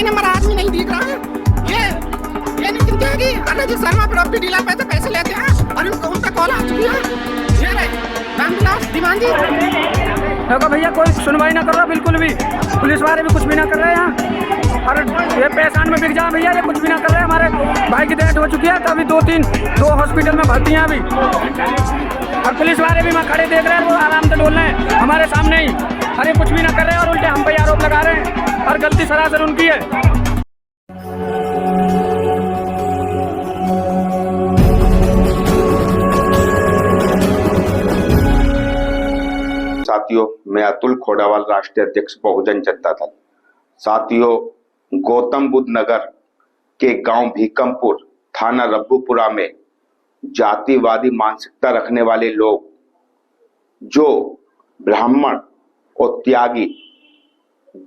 Number आदमी नहीं दिख रहा है। ये नितिन त्यागी अजय शर्मा प्रॉपर्टी डीलर पे तो पैसे लेते हैं और उनका कॉल आ चुकी है। ये रहे रामविलास दीवान जी। देखो भैया कोई सुनवाई ना कर रहा बिल्कुल भी, पुलिस वाले भी कुछ भी ना कर रहे हैं यहाँ। और ये परेशान में बिक जाए भैया, ये कुछ भी ना कर रहे हैं। हमारे भाई की डेथ हो चुकी है, तो अभी दो हॉस्पिटल में भर्ती हैं अभी। और पुलिस वाले भी वहाँ खड़े देख रहे हैं, वो आराम से डोल रहे हैं हमारे सामने ही। अरे कुछ भी ना कर रहे हैं और उल्टे हम पे आरोप लगा रहे हैं, और गलती सरासर उनकी है। साथियों, मैं अतुल खोड़ावाल, राष्ट्रीय अध्यक्ष बहुजन जनता दल। साथियों, गौतम बुद्ध नगर के गांव भीकमपुर, थाना रब्बूपुरा में जातिवादी मानसिकता रखने वाले लोग, जो ब्राह्मण और त्यागी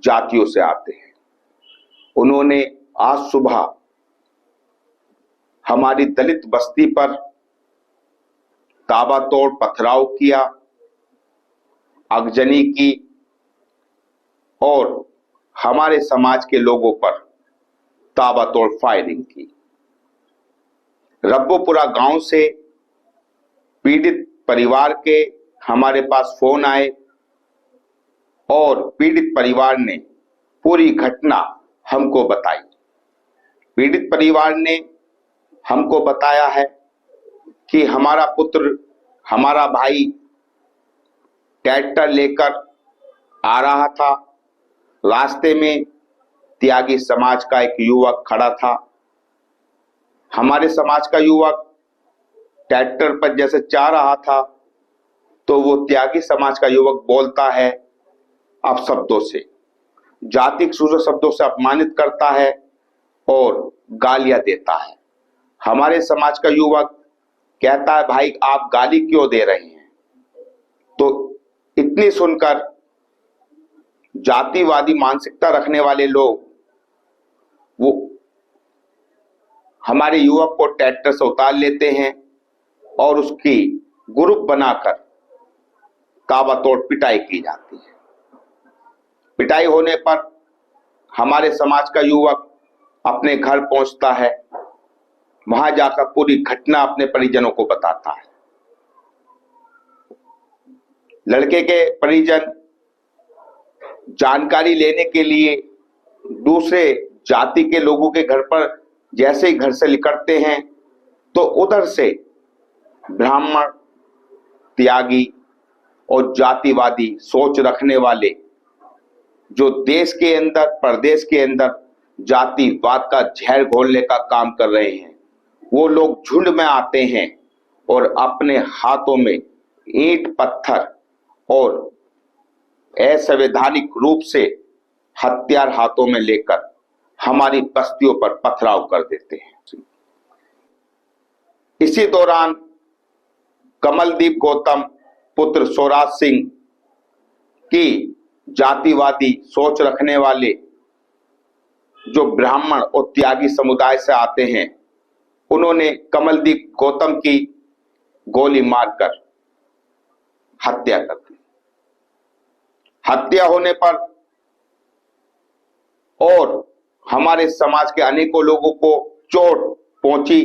जातियों से आते हैं, उन्होंने आज सुबह हमारी दलित बस्ती पर ताबड़तोड़ पथराव किया, आगजनी की और हमारे समाज के लोगों पर ताबड़तोड़ फायरिंग की। रब्बूपुरा गांव से पीड़ित परिवार के हमारे पास फोन आए और पीड़ित परिवार ने पूरी घटना हमको बताई। पीड़ित परिवार ने हमको बताया है कि हमारा पुत्र, हमारा भाई ट्रैक्टर लेकर आ रहा था। रास्ते में त्यागी समाज का एक युवक खड़ा था। हमारे समाज का युवक ट्रैक्टर पर जैसे जा रहा था, तो वो त्यागी समाज का युवक बोलता है अपशब्दों से, जाति सूचक शब्दों से अपमानित करता है और गालियां देता है। हमारे समाज का युवक कहता है, भाई आप गाली क्यों दे रहे हैं? तो इतनी सुनकर जातिवादी मानसिकता रखने वाले लोग वो हमारे युवक को ट्रैक्टर से उतार लेते हैं और उसकी ग्रुप बनाकर ताबड़तोड़ पिटाई की जाती है। पिटाई होने पर हमारे समाज का युवक अपने घर पहुंचता है, वहां जाकर पूरी घटना अपने परिजनों को बताता है। लड़के के परिजन जानकारी लेने के लिए दूसरे जाति के लोगों के घर पर जैसे ही घर से निकलते हैं, तो उधर से ब्राह्मण, त्यागी और जातिवादी सोच रखने वाले, जो देश के अंदर, प्रदेश के अंदर जातिवाद का जहर घोलने का काम कर रहे हैं, वो लोग झुंड में आते हैं और अपने हाथों में ईंट पत्थर और असंवैधानिक रूप से हथियार हाथों में लेकर हमारी बस्तियों पर पथराव कर देते हैं। इसी दौरान कमलदीप गौतम पुत्र स्वराज सिंह की जातिवादी सोच रखने वाले जो ब्राह्मण और त्यागी समुदाय से आते हैं, उन्होंने कमलदीप गौतम की गोली मारकर हत्या कर दी। हत्या होने पर और हमारे समाज के अनेकों लोगों को चोट पहुंची,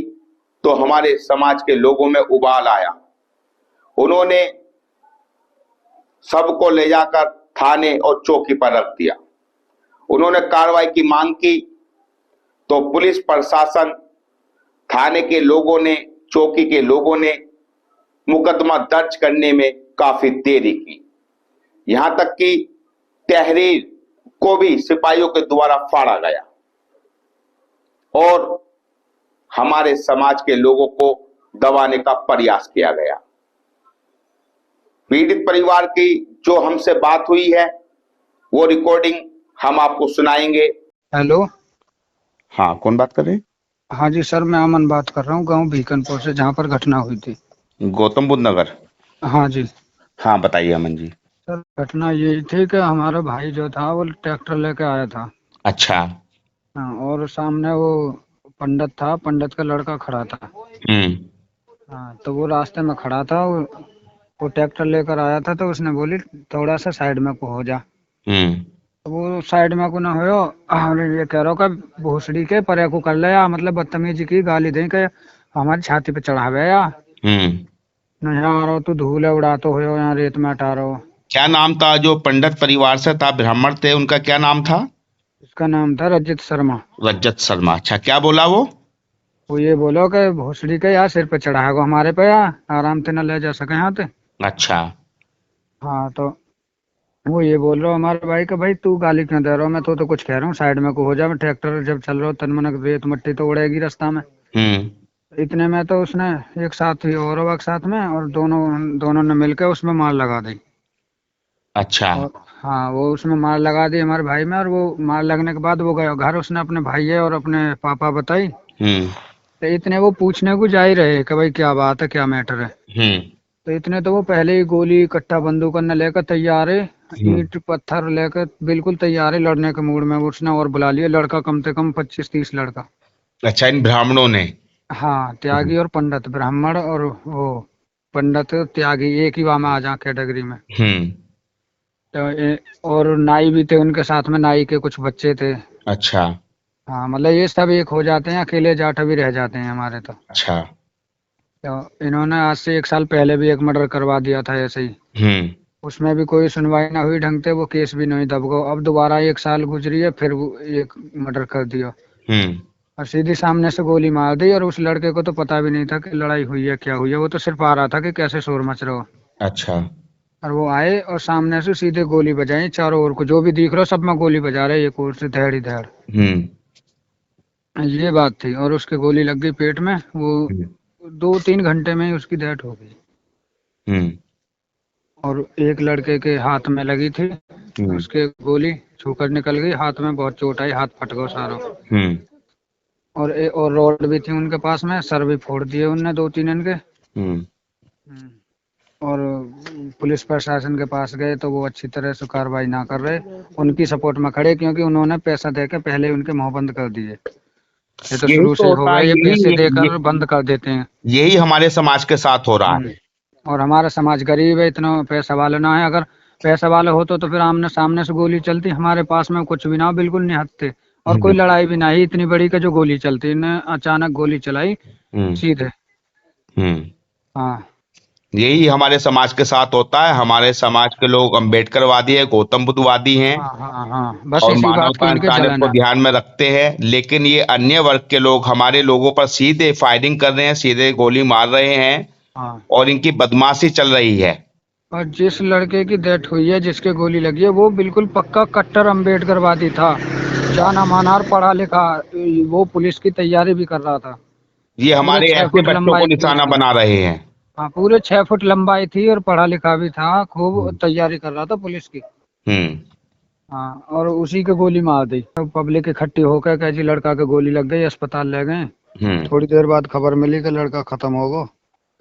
तो हमारे समाज के लोगों में उबाल आया। उन्होंने सबको ले जाकर थाने और चौकी पर रख दिया। उन्होंने कार्रवाई की मांग की, तो पुलिस प्रशासन, थाने के लोगों ने, चौकी के लोगों ने मुकदमा दर्ज करने में काफी देरी की। यहां तक कि तहरीर को भी सिपाहियों के द्वारा फाड़ा गया और हमारे समाज के लोगों को दबाने का प्रयास किया गया। पीड़ित परिवार की जो हमसे बात हुई है, वो रिकॉर्डिंग हम आपको सुनाएंगे। हेलो, हाँ, कौन बात कर रहे हैं? हाँ जी सर, मैं अमन बात कर रहा हूँ, गांव भीकनपुर से, जहाँ पर घटना हुई थी। गौतम बुद्ध नगर? हाँ जी। हाँ, बताइए अमन जी। सर, घटना ये थी कि हमारा भाई जो था वो ट्रैक्टर लेके आया था। अच्छा। हाँ, और सामने वो पंडित था, पंडित का लड़का खड़ा था। हाँ, तो वो रास्ते में खड़ा था, वो ट्रैक्टर लेकर आया था, तो उसने बोली थोड़ा सा साइड में को हो जा। तो वो साइड में को ना हो और ये कह रहा कि भोसड़ी के परे को कर ले या मतलब बदतमीजी की गाली दे के हमारी छाती पे चढ़ावे या न यहाँ आ रहो तू धूल उड़ाते हो यहाँ रेत में हटा रहो। क्या नाम था जो पंडित परिवार से था, ब्राह्मण थे, उनका क्या नाम था? उसका नाम था रजत शर्मा। रजत शर्मा। अच्छा, क्या बोला वो ये बोलो कि भोसड़ी के यार सिर पे चढ़ाएगो हमारे पे यार आराम से न ले जा सके यहाँ पे। अच्छा। हाँ तो वो ये बोल रहा हमारे भाई का भाई तू गाली क्यों दे रहा हो, मैं तो कुछ कह रहा हूँ साइड में को हो जा, मैं ट्रैक्टर जब चल रहा हूँ तन मन रेत मट्टी तो उड़ेगी रास्ता में। इतने में तो उसने एक साथ ही और एक साथ में और दोनों ने मिलकर उसमें मार लगा दी। अच्छा। और हाँ वो उसमें मार लगा दी हमारे भाई में, और वो मार लगने के बाद वो गया घर, उसने अपने भाई और अपने पापा बताई। तो इतने वो पूछने को जा ही रहे कि भाई क्या बात है क्या मैटर है। तो इतने तो वो पहले ही गोली कट्टा बंदूक न लेकर तैयार है, ईंट पत्थर लेकर बिल्कुल तैयार है लड़ने के मूड में। उसने और बुला लिया लड़का, कम से कम 25-30 लड़का। अच्छा, इन ब्राह्मणों ने? हाँ त्यागी और पंडित, ब्राह्मण और वो पंडित त्यागी एक ही वहां में आ जा कैटेगरी में। तो और नाई भी थे उनके साथ में, नाई के कुछ बच्चे थे। अच्छा। हाँ मतलब ये सब एक हो जाते हैं, अकेले जाट भी रह जाते हैं हमारे तो। अच्छा। तो इन्होंने आज से 1 साल पहले भी एक मर्डर करवा दिया था ऐसे ही। उसमें भी कोई सुनवाई ना हुई ढंग से, वो केस भी नहीं दब गो। अब दोबारा 1 साल गुजरी है, फिर वो एक मर्डर कर दिया और सीधी सामने से गोली मार दी। और उस लड़के को तो पता भी नहीं था कि लड़ाई हुई है क्या हुई है, वो तो सिर्फ आ रहा था कि कैसे शोर मच रहा हो। अच्छा। और वो आए और सामने से सीधे गोली बजाई चारों ओर को, जो भी दिख रहा हो सब में गोली बजा रहे एक ओर से धैड़ ही धैड़। ये बात थी। और उसके गोली लग गई पेट में, वो 2-3 घंटे में ही उसकी डेथ हो गई। और एक लड़के के हाथ में लगी थी, उसके गोली छूकर निकल गई, हाथ में बहुत चोट आई, हाथ फट गया सारा। और रोड भी थी उनके पास में, सर भी फोड़ दिए उनने 2-3 इनके। और पुलिस प्रशासन के पास गए तो वो अच्छी तरह से कार्रवाई ना कर रहे, उनकी सपोर्ट में खड़े, क्योंकि उन्होंने पैसा देकर पहले उनके मुंह बंद कर दिए। ये तो शुरू से हो गया, ये पैसे देकर बंद कर देते हैं। यही हमारे समाज के साथ हो रहा है। और हमारा समाज गरीब है, इतना पैसा वाला ना है। अगर पैसा वाला होता तो फिर आमने सामने से गोली चलती, हमारे पास में कुछ भी ना, बिल्कुल नहीं हटते और कोई लड़ाई भी नहीं इतनी बड़ी का जो गोली चलती। इन्हें अचानक गोली चलाई सीधे। हाँ यही हमारे समाज के साथ होता है। हमारे समाज के लोग अम्बेडकरवादी है, गौतम बुद्धवादी हैं। बस और इसी बात मानवता की इंसानियत को ध्यान में रखते हैं, लेकिन ये अन्य वर्ग के लोग हमारे लोगों पर सीधे फायरिंग कर रहे हैं, सीधे गोली मार रहे हैं और इनकी बदमाशी चल रही है। और जिस लड़के की डेथ हुई है, जिसके गोली लगी है, वो बिल्कुल पक्का कट्टर अम्बेडकरवादी था, जाना माना पढ़ा लिखा, वो पुलिस की तैयारी भी कर रहा था। ये हमारे ऐसे बच्चों को निशाना बना रहे हैं। हाँ पूरे 6 फुट लंबाई थी और पढ़ा लिखा भी था, खूब तैयारी कर रहा था पुलिस की। हाँ और उसी के गोली मार दी। तो पब्लिक इकट्ठी होकर कह जी लड़का के गोली लग गई, अस्पताल ले गए। थोड़ी देर बाद खबर मिली कि लड़का खत्म हो गया।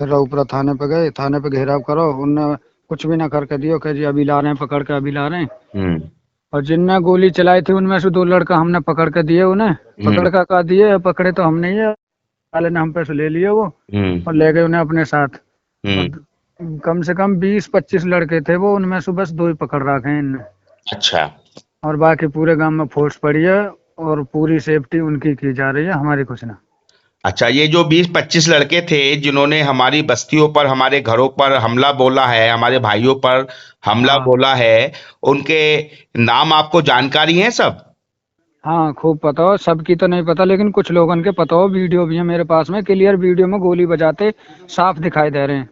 फिर रऊपुरा थाने पे गए, थाने पे घेराव करो, उनने कुछ भी ना करके दियो, कह जी अभी ला रहे हैं, पकड़ के अभी ला रहे हैं। और जिनने गोली चलाई थी उनमें से 2 लड़का हमने पकड़ के दिए, उन्हें पकड़ का दिए, पकड़े तो हम नहीं है, वाले ने हम पे से ले लिए वो और ले गए उन्हें अपने साथ। कम से कम 20-25 लड़के थे वो, उनमें से बस 2 ही पकड़ रखे हैं इनने। अच्छा। और बाकी पूरे गांव में फोर्स पड़ी है और पूरी सेफ्टी उनकी की जा रही है, हमारी कुछ ना। अच्छा, ये जो 20-25 लड़के थे जिन्होंने हमारी बस्तियों पर, हमारे घरों पर हमला बोला है, हमारे भाइयों पर हमला बोला है, उनके नाम आपको जानकारी है सब? हाँ खूब पता हो, सबकी तो नहीं पता लेकिन कुछ लोगों के पता हो। वीडियो भी है मेरे पास में, क्लियर वीडियो में गोली बजाते साफ दिखाई दे रहे हैं।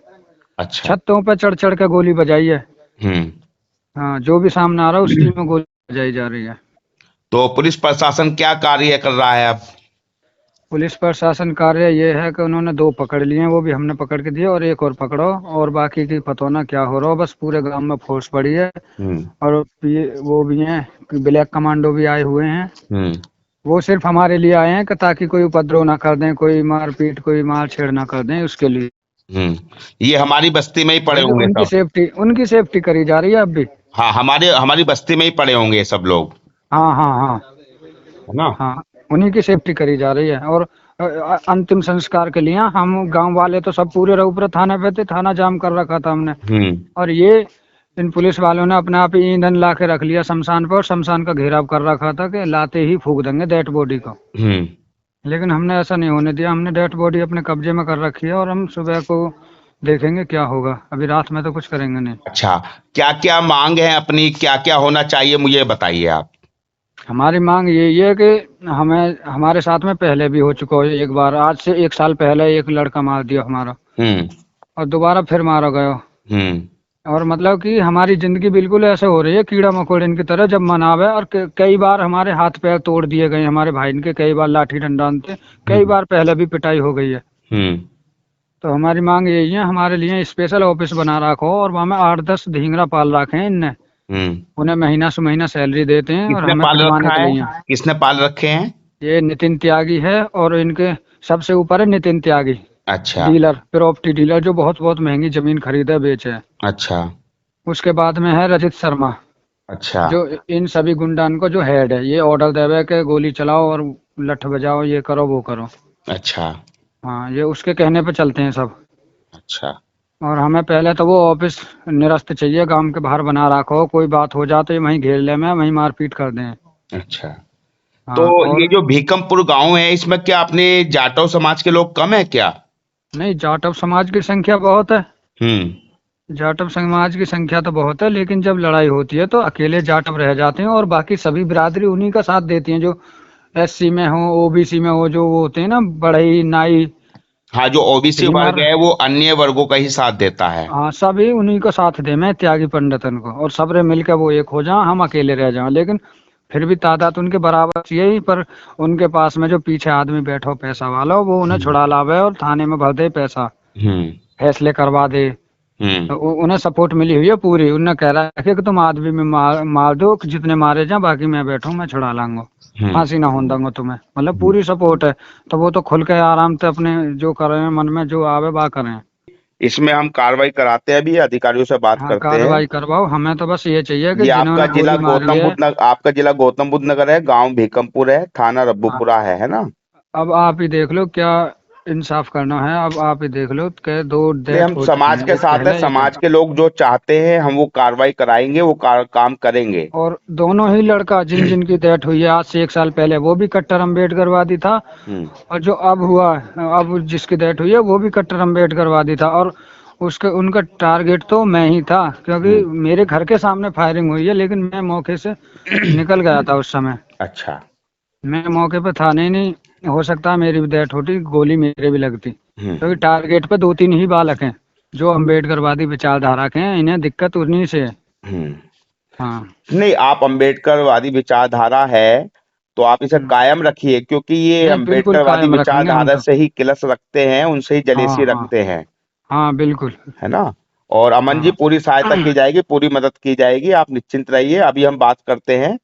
अच्छा। छतों पे चढ़ चढ़ के गोली बजाई है। हाँ जो भी सामने आ रहा है उसी में गोली बजाई जा रही है। तो पुलिस प्रशासन क्या कार्य कर रहा है अब? पुलिस प्रशासन कार्य ये है कि उन्होंने 2 पकड़ लिए हैं, वो भी हमने पकड़ के दिए, और एक और पकड़ो, और बाकी की पता ना क्या हो रहा हो। बस पूरे गांव में फोर्स पड़ी है। और वो भी हैं, ब्लैक कमांडो भी आए हुए हैं। वो सिर्फ हमारे लिए आए हैं कि ताकि कोई उपद्रव ना कर दें, कोई मारपीट, कोई मार छेड़ ना कर दें, उसके लिए। ये हमारी बस्ती में ही पड़े होंगे, उनकी सेफ्टी करी जा रही है अब भी। हाँ, हमारी बस्ती में ही पड़े होंगे सब लोग। हाँ है ना? हाँ उन्हीं की सेफ्टी करी जा रही है। और अंतिम संस्कार के लिए हम गांव वाले तो सब पूरे रऊपुरा थाने पे थे, थाना जाम कर रखा था हमने। और ये इन पुलिस वालों ने अपने आप ही ईंधन ला के रख लिया शमशान पर, और शमशान का घेराव कर रखा था कि लाते ही फूक देंगे डेड बॉडी को। लेकिन हमने ऐसा नहीं होने दिया, हमने डेड बॉडी अपने कब्जे में कर रखी है और हम सुबह को देखेंगे क्या होगा, अभी रात में तो कुछ करेंगे नहीं। अच्छा, क्या क्या मांग है अपनी, क्या क्या होना चाहिए मुझे बताइए आप। हमारी मांग यही है कि हमें, हमारे साथ में पहले भी हो चुका है एक बार, आज से 1 साल पहले एक लड़का मार दिया हमारा, और दोबारा फिर मारा गया। और मतलब कि हमारी जिंदगी बिल्कुल ऐसे हो रही है कीड़ा मकोड़े की तरह जब मनावे, और कई बार हमारे हाथ पैर तोड़ दिए गए हमारे भाई इनके, कई बार लाठी डंडा से, कई बार पहले भी पिटाई हो गई है। तो हमारी मांग यही है, हमारे लिए स्पेशल ऑफिस बना रखो और वहाँ में 8-10 ढींगरा पाल रखे हैं इनने, उन्हें महीना से महीना सैलरी देते हैं और हमें पिटवाने के लिए। किसने पाल रखे हैं? ये नितिन त्यागी है, और इनके सबसे ऊपर है नितिन त्यागी। अच्छा। डीलर, प्रॉपर्टी डीलर, जो बहुत महंगी जमीन खरीदे बेचे। अच्छा। उसके बाद में है रजित शर्मा। अच्छा। जो इन सभी गुंडान को जो हेड है, ये ऑर्डर देवे के गोली चलाओ और लठ बजाओ, ये करो वो करो। अच्छा। हाँ, ये उसके कहने पे चलते हैं सब। अच्छा। और हमें पहले तो वो ऑफिस निरस्त चाहिए, गांव के बाहर बना रखो, कोई बात हो जाए तो वहीं घेर ले, में वहीं मारपीट कर दें। अच्छा। हाँ, तो ये जो भीकमपुर गांव है, इसमें क्या अपने जाटव समाज के लोग कम है क्या? नहीं, जाटव समाज की संख्या बहुत है। जाटव समाज की संख्या तो बहुत है, लेकिन जब लड़ाई होती है तो अकेले जाटव रह जाते हैं और बाकी सभी बिरादरी उन्हीं का साथ देती हैं, जो SC में हो, OBC में हो, जो वो होते हैं ना बढ़ई नाई। हाँ, जो OBC वर्ग है वो अन्य वर्गों का ही साथ देता है। हाँ, सभी उन्हीं को साथ दे, मैं त्यागी पंडितन को, और सबरे मिलकर वो एक हो जाए, हम अकेले रह जाएं। लेकिन फिर भी तादाद उनके बराबर यही, पर उनके पास में जो पीछे आदमी बैठा हो पैसा वाला, वो उन्हें छुड़ा लावे और थाने में भर दे पैसा, फैसले करवा दे। तो उन्हें सपोर्ट मिली हुई है पूरी। उन्हें कह रहा है कि तुम आदमी में मार दो, जितने मारे जाए, बाकी मैं बैठूं, मैं छुड़ा लाऊंगा, फांसी ना होने दूंगा तुम्हें, मतलब पूरी सपोर्ट है। तो वो तो खुल के आराम से अपने जो कर रहे हैं, मन में जो आवे बा करें। इसमें हम कार्रवाई कराते हैं, भी अधिकारियों से बात करते हैं। कार्रवाई करवाओ, हमें तो बस ये चाहिए कि ये आपका जिला गौतम बुद्ध नगर, आपका जिला गौतम बुद्ध नगर है, गांव भीकमपुर है, थाना रब्बूपुरा है ना? अब आप ही देख लो क्या इंसाफ करना है, अब आप ही देख लो कि 2 हम समाज के साथ है, समाज के लोग जो चाहते हैं हम वो कार्रवाई कराएंगे, वो काम करेंगे। और दोनों ही लड़का जिनकी डेथ हुई है आज से 1 साल पहले, वो भी कट्टर अम्बेडकरवादी था, और जो अब हुआ, अब जिसकी डेथ हुई है वो भी कट्टर अम्बेडकरवादी था। और उनका टारगेट तो मैं ही था, क्योंकि मेरे घर के सामने फायरिंग हुई है, लेकिन मैं मौके से निकल गया था उस समय। अच्छा। मैं मौके पे था नहीं, हो सकता है मेरी भी डेथ होती, गोली मेरे भी लगती, क्योंकि टारगेट पे 2-3 ही बालक हैं जो अम्बेडकरवादी विचारधारा के हैं, इन्हें दिक्कत उन्हीं से है। हाँ, नहीं, आप अम्बेडकरवादी विचारधारा है तो आप इसे कायम रखिए, क्योंकि ये अम्बेडकरवादी विचारधारा से ही किलस रखते हैं, उनसे ही जलेसी रखते हैं। हाँ बिल्कुल, है ना? और अमन जी, पूरी सहायता की जाएगी, पूरी मदद की जाएगी, आप निश्चिंत रहिए। अभी हम बात करते हैं।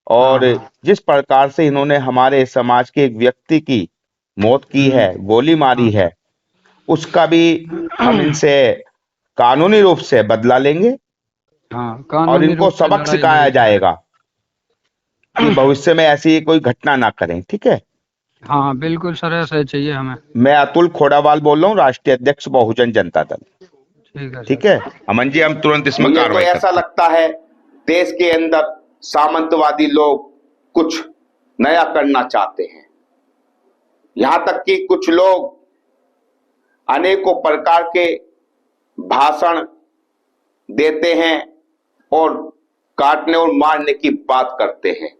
और जिस प्रकार से इन्होंने हमारे समाज के एक व्यक्ति की मौत की है, गोली मारी है, उसका भी हम इनसे कानूनी रूप से बदला लेंगे। और इनको सबक सिखाया जाएगा कि भविष्य में ऐसी कोई घटना ना करें। ठीक है? हाँ बिल्कुल सर, ऐसा चाहिए हमें। मैं अतुल खोड़ावाल बोल रहा हूँ, राष्ट्रीय अध्यक्ष बहुजन जनता दल। ठीक है अमन जी, हम तुरंत इसमें कार्रवाई करते हैं। ऐसा लगता है देश के अंदर सामंतवादी लोग कुछ नया करना चाहते हैं। यहां तक कि कुछ लोग अनेकों प्रकार के भाषण देते हैं और काटने और मारने की बात करते हैं।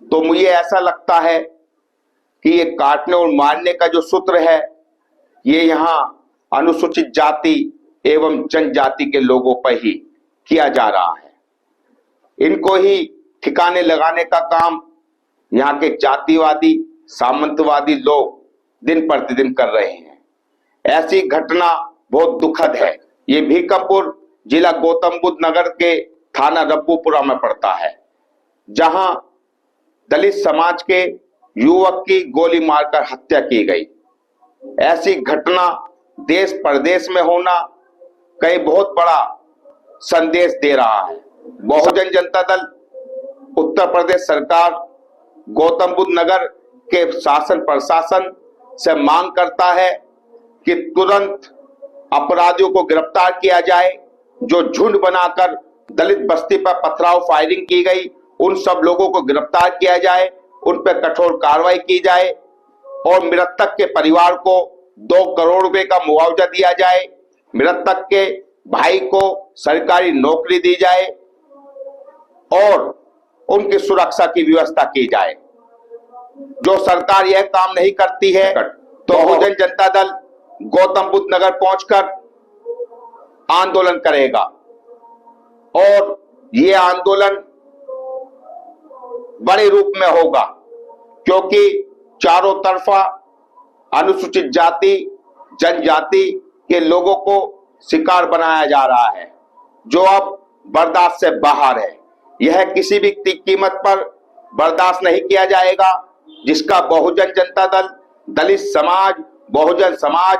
तो मुझे ऐसा लगता है कि ये काटने और मारने का जो सूत्र है, ये यहाँ अनुसूचित जाति एवं जनजाति के लोगों पर ही किया जा रहा है। इनको ही ठिकाने लगाने का काम यहाँ के जातिवादी सामंतवादी लोग दिन प्रतिदिन कर रहे हैं। ऐसी घटना बहुत दुखद है। ये भीकमपुर जिला गौतम बुद्ध नगर के थाना रब्बूपुरा में पड़ता है, जहां दलित समाज के युवक की गोली मारकर हत्या की गई। ऐसी घटना देश प्रदेश में होना कई बहुत बड़ा संदेश दे रहा है। बहुजन जनता दल उत्तर प्रदेश सरकार गौतम बुद्ध नगर के शासन प्रशासन से मांग करता है कि तुरंत अपराधियों को गिरफ्तार किया जाए, जो झुंड बनाकर दलित बस्ती पर पथराव फायरिंग की गई, उन सब लोगों को गिरफ्तार किया जाए, उन पर कठोर कार्रवाई की जाए और मृतक के परिवार को 2 करोड़ रुपए का मुआवजा दिया जाए, मृतक के भाई को सरकारी नौकरी दी जाए और उनकी सुरक्षा की व्यवस्था की जाए। जो सरकार यह काम नहीं करती है तो बहुजन जनता दल गौतम बुद्ध नगर पहुंचकर आंदोलन करेगा और ये आंदोलन बड़े रूप में होगा, क्योंकि चारों तरफा अनुसूचित जाति जनजाति के लोगों को शिकार बनाया जा रहा है, जो अब बर्दाश्त से बाहर है। यह किसी भी कीमत पर बर्दाश्त नहीं किया जाएगा, जिसका बहुजन जनता दल, दलित समाज, बहुजन समाज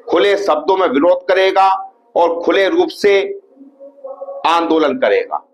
खुले शब्दों में विरोध करेगा और खुले रूप से आंदोलन करेगा।